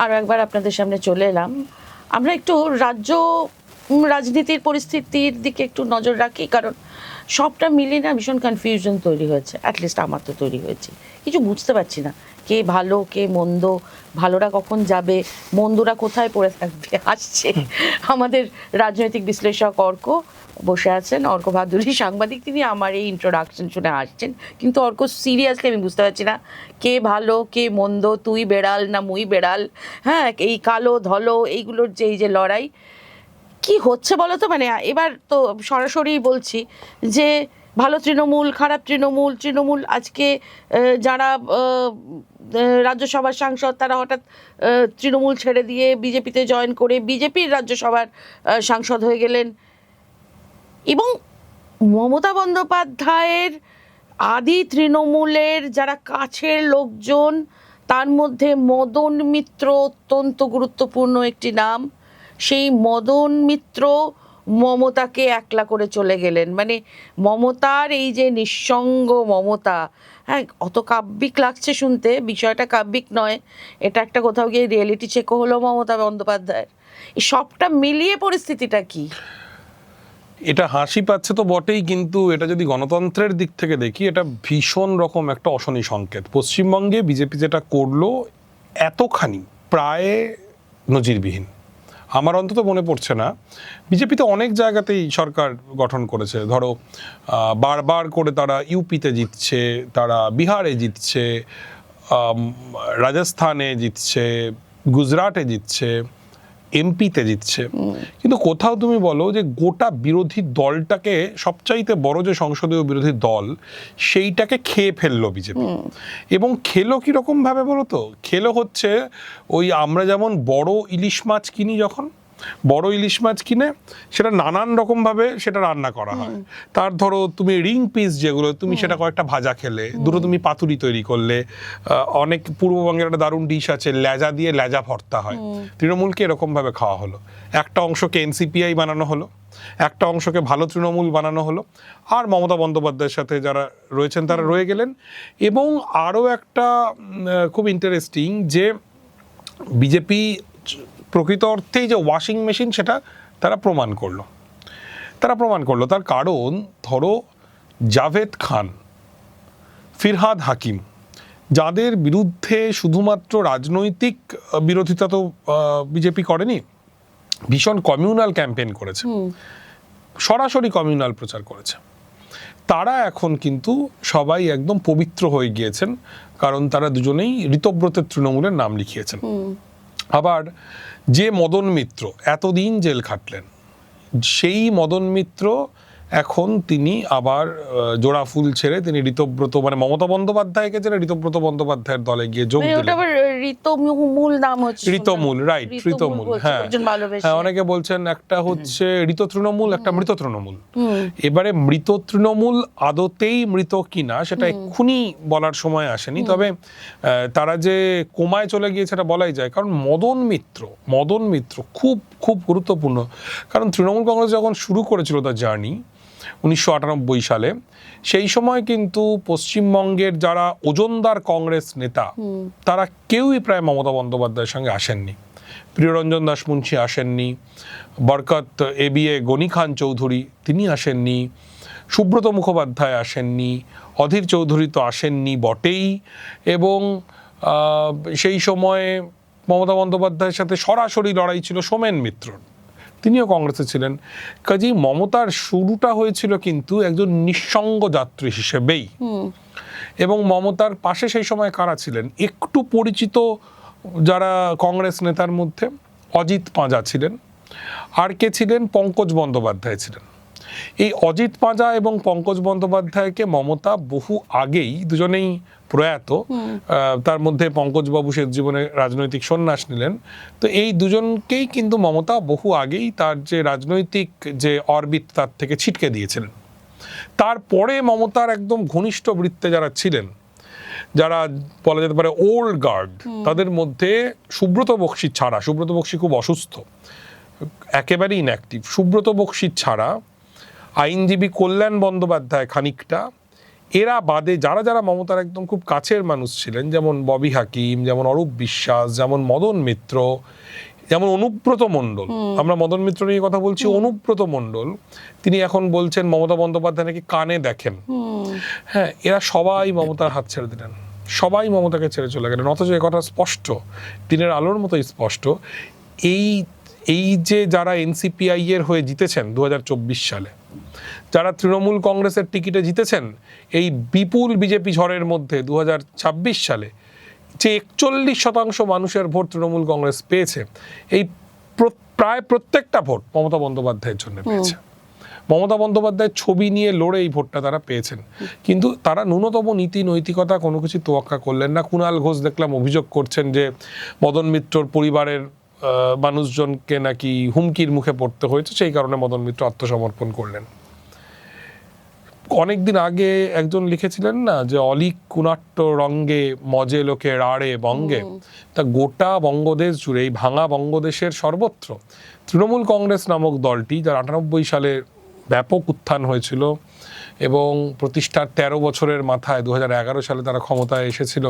আরও একবার আপনাদের সামনে চলে এলাম। আমরা একটু রাজ্য রাজনীতির পরিস্থিতির দিকে একটু নজর রাখি, কারণ সবটা মিলিয়ে না ভীষণ কনফিউশন তৈরি হয়েছে। অ্যাটলিস্ট আমার তো তৈরি হয়েছে, কিছু বুঝতে পারছি না কে ভালো কে মন্দ, ভালোরা কখন যাবে, মন্দরা কোথায় পড়ে থাকবে। আসছে আমাদের রাজনৈতিক বিশ্লেষক অর্ক বসে আছেন, অর্ক ভাদুরী সাংবাদিক, তিনি আমার এই ইন্ট্রোডাকশন শুনে আসছেন। কিন্তু অর্ক সিরিয়াসলি আমি বুঝতে পারছি না কে ভালো কে মন্দ, তুই বেড়াল না মুই বেড়াল, হ্যাঁ এই কালো ধলো এইগুলোর যে এই যে লড়াই কি হচ্ছে বলো তো। মানে এবার তো সরাসরি বলছি যে ভালো তৃণমূল খারাপ তৃণমূল, তৃণমূল আজকে যারা রাজ্যসভার সাংসদ তারা হঠাৎ তৃণমূল ছেড়ে দিয়ে বিজেপিতে জয়েন করে বিজেপির রাজ্যসভার সাংসদ হয়ে গেলেন। এবং মমতা বন্দ্যোপাধ্যায়ের আদি তৃণমূলের যারা কাছের লোকজন, তার মধ্যে মদন মিত্র অত্যন্ত গুরুত্বপূর্ণ একটি নাম। সেই মদন মিত্র মমতাকে একলা করে চলে গেলেন। মানে মমতার এই যে নিঃসঙ্গ মমতা, হ্যাঁ অত কাব্যিক লাগছে শুনতে, বিষয়টা কাব্যিক নয়, এটা একটা কোথাও গিয়ে রিয়েলিটি চেকও হলো মমতা বন্দ্যোপাধ্যায়ের। এই সবটা মিলিয়ে পরিস্থিতিটা কি? এটা হাসি পাচ্ছে তো বটেই, কিন্তু এটা যদি গণতন্ত্রের দিক থেকে দেখি এটা ভীষণ রকম একটা অশনি সংকেত। পশ্চিমবঙ্গে বিজেপি যেটা করলো এতখানি প্রায় নজিরবিহীন। আমার অন্তত মনে পড়ছে না। বিজেপিতে অনেক জায়গাতেই সরকার গঠন করেছে, ধরো বারবার করে তারা ইউপিতে জিতছে, তারা বিহারে জিতছে, রাজস্থানে জিতছে, গুজরাটে জিতছে, এমপিতে জিতছে, কিন্তু কোথাও তুমি বলো যে গোটা বিরোধী দলটাকে, সবচাইতে বড় যে সংসদীয় বিরোধী দল, সেইটাকে খেয়ে ফেললো বিজেপি। এবং খেলো কিরকম ভাবে বলো তো? খেলো হচ্ছে ওই আমরা যেমন বড় ইলিশ মাছ কিনি, যখন বড় ইলিশ মাছ কিনে সেটা নানান রকম ভাবে সেটা রান্না করা হয়। তার ধরো তুমি রিং পিস যেগুলো, তুমি সেটা কয়েকটা ভাজা খেলে, দুটো তুমি পাতুরি তৈরি করলে, অনেক পূর্ববঙ্গের একটা দারুণ ডিশ আছে লেজা দিয়ে লেজা ভর্তা হয়, তৃণমূলকে এরকম ভাবে খাওয়া হলো। একটা অংশকে এনসিপিআই বানানো হলো, একটা অংশকে ভালো তৃণমূল বানানো হলো, আর মমতা বন্দ্যোপাধ্যায়ের সাথে যারা রয়েছেন তারা রয়ে গেলেন। এবং আরও একটা খুব ইন্টারেস্টিং যে বিজেপি প্রকৃত অর্থেই যে ওয়াশিং মেশিন সেটা তারা প্রমাণ করলো। তার কারণ ধরো জাভেদ খান, ফিরহাদ হাকিম, যাদের বিরুদ্ধে শুধুমাত্র রাজনৈতিক বিরোধিতা তো বিজেপি করেনি, ভীষণ কমিউনাল ক্যাম্পেইন করেছে, সরাসরি কমিউনাল প্রচার করেছে, তারা এখন কিন্তু সবাই একদম পবিত্র হয়ে গিয়েছেন, কারণ তারা দুজনেই ঋতব্রতের তৃণমূলের নাম লিখিয়েছেন। আবার যে মদন মিত্র এতদিন জেল খাটলেন, সেই মদন মিত্র এখন তিনি আবার জোড়া ফুল ছেড়ে তিনি ঋতব্রত, মানে মমতা বন্দ্যোপাধ্যায়কে ছেড়ে ঋতব্রত বন্দ্যোপাধ্যায়ের দলে গিয়ে যোগ দিলেন। ঋতমূল নাম হচ্ছে, ঋতমূল, রাইট, ঋতমূল। হ্যাঁ, অনেকে বলছেন একটা হচ্ছে ঋত তৃণমূল, একটা মৃত তৃণমূল। এবারে মৃত তৃণমূল আদতেই মৃত কিনা সেটা এক্ষুনি বলার সময় আসেনি, তবে তারা যে কোমায় চলে গিয়েছে সেটা বলাই যায়। কারণ মদন মিত্র খুব খুব গুরুত্বপূর্ণ। কারণ তৃণমূল কংগ্রেস যখন শুরু করেছিল তার জার্নি 1998 সালে, সেই সময় কিন্তু পশ্চিমবঙ্গের যারা ওজনদার কংগ্রেস নেতা তারা কেউই প্রায় মমতা বন্দ্যোপাধ্যায়ের সঙ্গে আসেননি। প্রিয়রঞ্জন দাস মুন্সি আসেননি, বরকত এবিএ গনি খান চৌধুরী তিনি আসেননি, সুব্রত মুখোপাধ্যায় আসেননি, অধীর চৌধুরী তো আসেননি বটেই। এবং সেই সময়ে মমতা বন্দ্যোপাধ্যায়ের সাথে সরাসরি লড়াই ছিল সোমেন মিত্রর, তিনিও কংগ্রেসে ছিলেন। কাজেই মমতার শুরুটা হয়েছিল কিন্তু একজন নিঃসঙ্গ যাত্রী হিসেবেই। এবং মমতার পাশে সেই সময় কারা ছিলেন একটু পরিচিত যারা কংগ্রেস নেতার মধ্যে, অজিত পাঁজা ছিলেন, আর কে ছিলেন, পঙ্কজ বন্দ্যোপাধ্যায় ছিলেন। এই অজিত পাঁজা এবং পঙ্কজ বন্দ্যোপাধ্যায়কে মমতা বহু আগেই, দুজনেই প্রয়াত, তার মধ্যে পঙ্কজবাবু শেষ জীবনে রাজনৈতিক সন্ন্যাস নিলেন, তো এই দুজনকেই কিন্তু মমতা বহু আগেই তার যে রাজনৈতিক যে অরবিট তার থেকে ছিটকে দিয়েছিলেন। তারপরে মমতার একদম ঘনিষ্ঠ বৃত্তে যারা ছিলেন, যারা বলা যেতে পারে ওল্ড গার্ড, তাদের মধ্যে সুব্রত বক্সী ছাড়া, সুব্রত বক্সী খুব অসুস্থ, একেবারেই ইনঅ্যাক্টিভ, সুব্রত বক্সী ছাড়া আইনজীবী কল্যাণ বন্দ্যোপাধ্যায় খানিকটা, এরা বাদে যারা যারা মমতার একদম খুব কাছের মানুষ ছিলেন, যেমন ববি হাকিম, যেমন অরূপ বিশ্বাস, যেমন মদন মিত্র, যেমন অনুব্রত মণ্ডল, আমরা মদন মিত্র নিয়ে কথা বলছি, অনুব্রত মণ্ডল তিনি এখন বলছেন মমতা বন্দ্যোপাধ্যায় নাকি কানে দেখেন। হ্যাঁ, এরা সবাই মমতার হাত ছেড়ে দিলেন, সবাই মমতাকে ছেড়ে চলে গেলেন। অথচ এ কথা স্পষ্ট, দিনের আলোর মতোই স্পষ্ট, এই যে যারা এনসিপিআই এর হয়ে জিতেছেন 2024 সালে, যারা তৃণমূল কংগ্রেসের টিকিটে জিতেছেন এই বিজেপি ঝড়ের মধ্যে 2026 সালে, যে 41% মানুষের ভোট তৃণমূল কংগ্রেস পেয়েছে, এই প্রায় প্রত্যেকটা ভোট মমতা বন্দ্যোপাধ্যায়ের জন্য পেয়েছে। মমতা বন্দ্যোপাধ্যায়ের ছবি নিয়ে লড়ে এই ভোটটা তারা পেয়েছেন, কিন্তু তারা ন্যূনতম নীতি নৈতিকতা কোনো কিছু তোয়াক্কা করলেন না। কুণাল ঘোষ দেখলাম অভিযোগ করছেন যে মদন মিত্রর পরিবারের মানুষজনকে নাকি হুমকির মুখে পড়তে হয়েছে, সেই কারণে মদন মিত্র আত্মসমর্পণ করলেন। অনেকদিন আগে একজন লিখেছিলেন না যে অলিক কুনাট্য রঙ্গে মজে লোকে রাড়ে বঙ্গে, তা গোটা বঙ্গদেশ জুড়ে, এই ভাঙা বঙ্গদেশের সর্বত্র তৃণমূল কংগ্রেস নামক দলটি, যার 98 সালে ব্যাপক উত্থান হয়েছিল এবং প্রতিষ্ঠার 13 বছরের মাথায় 2011 সালে তারা ক্ষমতায় এসেছিল,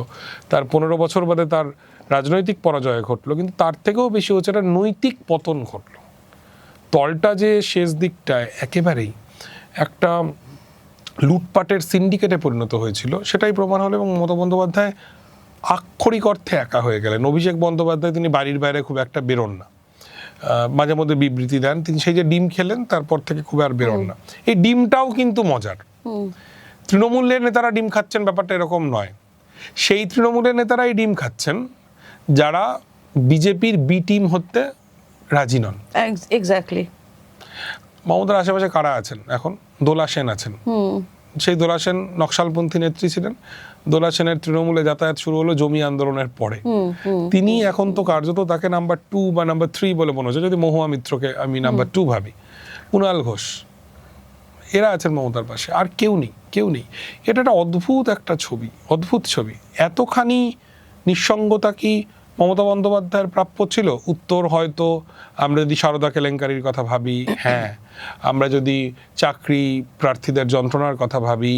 তার 15 বছর বাদে তার রাজনৈতিক পরাজয় ঘটলো, কিন্তু তার থেকেও বেশি হচ্ছে একটা নৈতিক পতন ঘটলো। দলটা যে শেষ দিকটায় একেবারেই একটা লুটপাটের সিন্ডিকেটে পরিণত হয়েছিল সেটাই প্রমাণ হলো, এবং মমতা বন্দ্যোপাধ্যায় আক্ষরিক অর্থে একা হয়ে গেলেন। অভিষেক বন্দ্যোপাধ্যায় তিনি বাড়ির বাইরে খুব একটা বেরোন না, মাঝে মধ্যে বিবৃতি দেন, তিনি সেই যে ডিম খেলেন তারপর থেকে খুব আর বেরোন না। এই ডিমটাও কিন্তু মজার, তৃণমূলের নেতারা ডিম খাচ্ছেন ব্যাপারটা এরকম নয়, সেই তৃণমূলের নেতারা এই ডিম খাচ্ছেন যারা বিজেপির বি টিম হতে রাজি নন। এক্স্যাক্টলি। মমতার আশেপাশে কারা আছেন এখন? দোলা সেন আছেন। সেই দোলা সেন নকশালপন্থী নেত্রী ছিলেন। দোলা সেনের তৃণমূলে যাতায়াত শুরু হলো জমি আন্দোলনের পরে। তিনি এখন তো কার্যত তাকে নাম্বার 2 বা নাম্বার 3 বলে মনে হচ্ছে, যদি মহুয়া মিত্রকে আমি নাম্বার 2 ভাবি। কুণাল ঘোষ, এরা আছেন মমতার পাশে, আর কেউ নেই। এটা একটা অদ্ভুত একটা ছবি, অদ্ভুত ছবি। এতখানি নিঃসঙ্গতা কি মমতা বন্দ্যোপাধ্যায়ের প্রাপ্য ছিল? উত্তর হয়তো আমরা যদি সারদা কেলেঙ্কারির কথা ভাবি, হ্যাঁ। আমরা যদি চাকরি প্রার্থীদের যন্ত্রণার কথা ভাবি,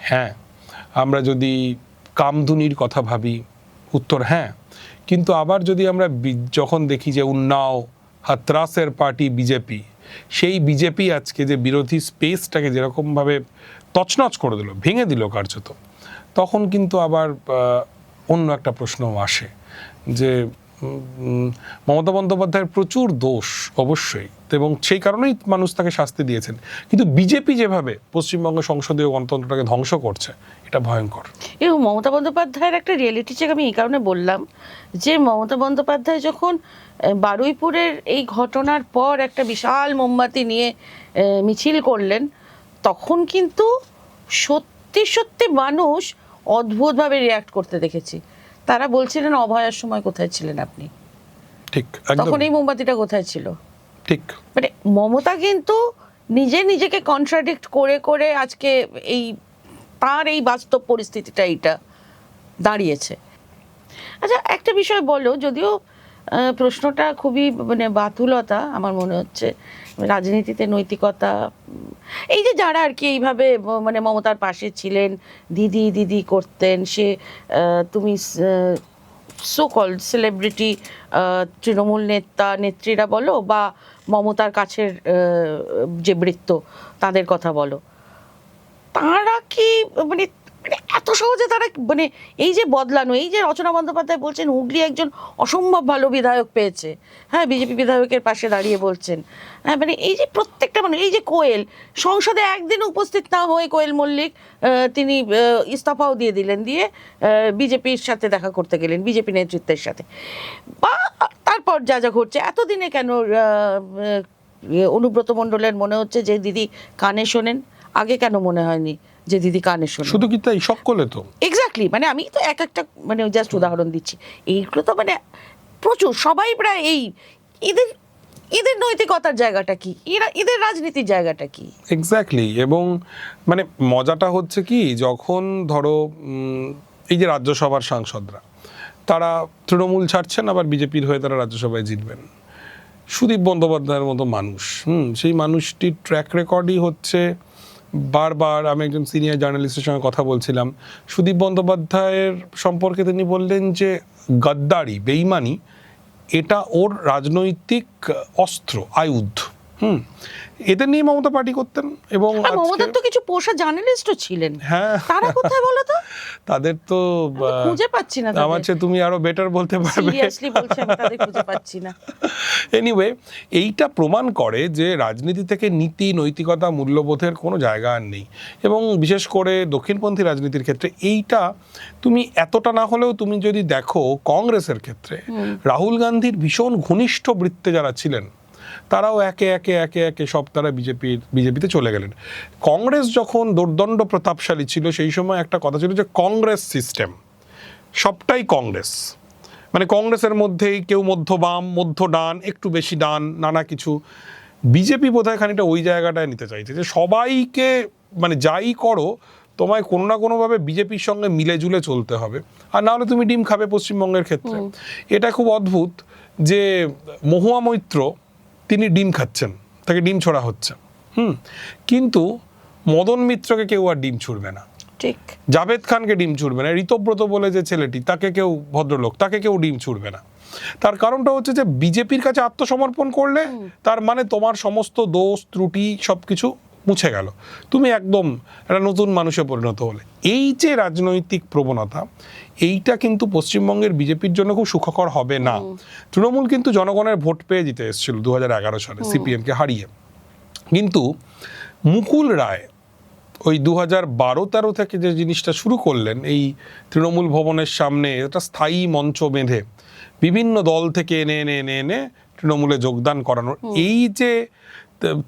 হ্যাঁ। আমরা যদি কামদুনির কথা ভাবি, উত্তর হ্যাঁ। কিন্তু আবার যদি আমরা যখন দেখি যে উন্নাও হাতরাসের পার্টি বিজেপি, সেই বিজেপি আজকে যে বিরোধী স্পেসটাকে যেরকমভাবে তছনছ করে দিল, ভেঙে দিল কার্যত, তখন কিন্তু আবার অন্য একটা প্রশ্ন আসে যে মমতা বন্দ্যোপাধ্যায়ের প্রচুর দোষ অবশ্যই, এবং সেই কারণেই মানুষ তাকে শাস্তি দিয়েছেন, কিন্তু বিজেপি যেভাবে পশ্চিমবঙ্গ সংসদীয় গণতন্ত্রটাকে ধ্বংস করছে, এটা ভয়ঙ্কর। এবং মমতা বন্দ্যোপাধ্যায়ের একটা রিয়েলিটি চেক আমি এই কারণে বললাম যে মমতা বন্দ্যোপাধ্যায় যখন বারুইপুরের এই ঘটনার পর একটা বিশাল মোমবাতি নিয়ে মিছিল করলেন, তখন কিন্তু সত্যি সত্যি মানুষ অদ্ভুতভাবে রিয়াক্ট করতে দেখেছি। তারা বলছিলেন অভয়ার সময় কোথায় ছিলেন আপনি? ঠিক, তখন এই মোমবাতিটা কোথায় ছিল? ঠিক। মানে মমতা কিন্তু নিজেকে কন্ট্রাডিক্ট করে আজকে এই তার এই বাস্তব পরিস্থিতিটা এইটা দাঁড়িয়েছে। আচ্ছা, একটা বিষয় বলো, যদিও প্রশ্নটা খুবই মানে বাতুলতা আমার মনে হচ্ছে, রাজনীতিতে নৈতিকতা, এই যে যারা আর কি এইভাবে মানে মমতার পাশে ছিলেন, দিদি করতেন, সে তুমি সো কল্ড সেলিব্রিটি তৃণমূল নেত্রীরা বলো বা মমতার কাছের যে বৃত্ত তাদের কথা বলো, তারা কি মানে এত সহজে তারা মানে এই যে বদলানো, এই যে রচনা বন্দ্যোপাধ্যায় বলছেন হুগলি একজন অসম্ভব ভালো বিধায়ক পেয়েছে, হ্যাঁ, বিজেপি বিধায়কের পাশে দাঁড়িয়ে বলছেন, হ্যাঁ, মানে এই যে প্রত্যেকটা মানে এই যে কোয়েল সংসদে একদিন উপস্থিত না হয়ে কোয়েল মল্লিক তিনি ইস্তফাও দিয়ে দিলেন, দিয়ে বিজেপির সাথে দেখা করতে গেলেন, বিজেপি নেতৃত্বের সাথে, বা তারপর যা ঘটছে এতদিনে কেন অনুব্রত মণ্ডলের মনে হচ্ছে যে দিদি কানে শোনেন, আগে কেন মনে হয়নি যে দিদি কানে শোনেন? শুধু কি তাই, সকলে তো এক্স্যাক্টলি, মানে আমি তো একটা মানে জাস্ট উদাহরণ দিচ্ছি, এইগুলো তো মানে প্রচুর, সবাই প্রায় এই এদের নৈতিকতার জায়গাটা কি, এদের রাজনীতির জায়গাটা কি? এক্স্যাক্টলি। এবং মানে মজাটা হচ্ছে কি, যখন ধরো এই যে রাজ্যসভার সাংসদরা তারা তৃণমূল ছাড়ছেন, আবার বিজেপির হয়ে তারা রাজ্যসভায় জিতবেন, সুদীপ বন্দ্যোপাধ্যায়ের মতো মানুষ, সেই মানুষটির ট্র্যাক রেকর্ডই হচ্ছে বারবার আমি একজন সিনিয়র জার্নালিস্টের সঙ্গে কথা বলছিলাম, সুদীপ বন্দ্যোপাধ্যায়ের সম্পর্কে তিনি বললেন যে গদ্দারি, বেইমানি এটা ওর রাজনৈতিক অস্ত্র, আয়ুধ। এদের নিয়ে মমতা পার্টি করতেন। এবং মমতার তো কিছু পোষা জার্নালিস্টও ছিলেন, হ্যাঁ, তারা কোথায় বলো তো? তাদের তো খুঁজে পাচ্ছি না। আমার চেয়ে তুমি আরো বেটার বলতে পারবে। সিরিয়াসলি বলছি, আমি তাদের খুঁজে পাচ্ছি না। এনিওয়ে, এইটা প্রমাণ করে যে রাজনীতি থেকে নীতি, নৈতিকতা, মূল্যবোধের কোনো জায়গা আর নেই। এবং বিশেষ করে দক্ষিণপন্থী রাজনীতির ক্ষেত্রে এইটা তুমি এতটা না হলেও তুমি যদি দেখো কংগ্রেসের ক্ষেত্রে রাহুল গান্ধীর ভীষণ ঘনিষ্ঠ বৃত্তে যারা ছিলেন তারাও একে একে একে একে সব তারা বিজেপিতে চলে গেলেন। কংগ্রেস যখন দুর্দণ্ড প্রতাপশালী ছিল সেই সময় একটা কথা ছিল যে কংগ্রেস সিস্টেম, সবটাই কংগ্রেস, মানে কংগ্রেসের মধ্যেই কেউ মধ্য বাম, মধ্য ডান, একটু বেশি ডান, নানা কিছু। বিজেপি বোধহয় খানিকটা ওই জায়গাটায় নিতে চাইছে যে সবাইকে, মানে যাই করো তোমায় কোনো না কোনোভাবে বিজেপির সঙ্গে মিলে জুলে চলতে হবে, আর না হলে তুমি ডিম খাবে। পশ্চিমবঙ্গের ক্ষেত্রে এটা খুব অদ্ভুত যে মহুয়া মৈত্র তিনি ডিম খাচ্ছেন, তাকে ডিম ছোড়া হচ্ছে, কিন্তু মদন মিত্রকে কেউ আর ডিম ছুড়বে না, ঠিক। জাভেদ খানকে ডিম ছুড়বে না, ঋতব্রত বলে যে ছেলেটি তাকে কেউ, ভদ্রলোক, তাকে কেউ ডিম ছুড়বে না। তার কারণটা হচ্ছে যে বিজেপির কাছে আত্মসমর্পণ করলে তার মানে তোমার সমস্ত দোষ ত্রুটি সবকিছু মুছে গেল, তুমি একদম একটা নতুন মানুষে পরিণত হলে। এই যে রাজনৈতিক প্রবণতা, এইটা কিন্তু পশ্চিমবঙ্গের বিজেপির জন্য খুব সুখকর হবে না। তৃণমূল কিন্তু জনগণের ভোট পেয়ে জিতে এসেছিল 2011 সালে সিপিএমকে হারিয়ে, কিন্তু মুকুল রায় ওই 2012-13 থেকে যে জিনিসটা শুরু করলেন, এই তৃণমূল ভবনের সামনে একটা স্থায়ী মঞ্চ বেঁধে বিভিন্ন দল থেকে এনে তৃণমূলে যোগদান করানোর, এই যে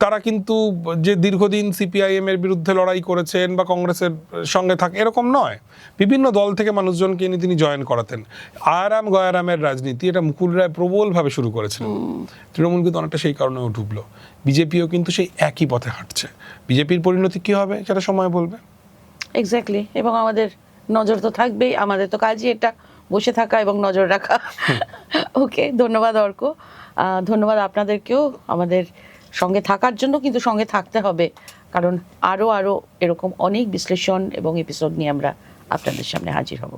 তারা কিন্তু যে দীর্ঘদিন সিপিআইএম এর বিরুদ্ধে লড়াই করেছেন বা কংগ্রেসের সঙ্গে থাকে এরকম নয়, বিভিন্ন দল থেকে মানুষজনকে এনে তিনি জয়েন করাতেন। আরাম গয়ারামের রাজনীতি এটা মুকুল রায় প্রবলভাবে শুরু করেছিলেন। তৃণমূল কিন্তু অনেকটা সেই কারণেও ঢুকলো। বিজেপিও কিন্তু সেই একই পথে হাঁটছে। বিজেপির পরিণতি কি হবে সেটা সময় বলবে। এক্স্যাক্টলি। এবং আমাদের নজর তো থাকবেই, আমাদের তো কাজই এটা, বসে থাকা এবং নজর রাখা। ওকে, ধন্যবাদ অর্ক, ধন্যবাদ আপনাদেরকেও আমাদের সঙ্গে থাকার জন্য, কিন্তু সঙ্গে থাকতে হবে, কারণ আরও এরকম অনেক বিশ্লেষণ এবং এপিসোড নিয়ে আমরা আপনাদের সামনে হাজির হব।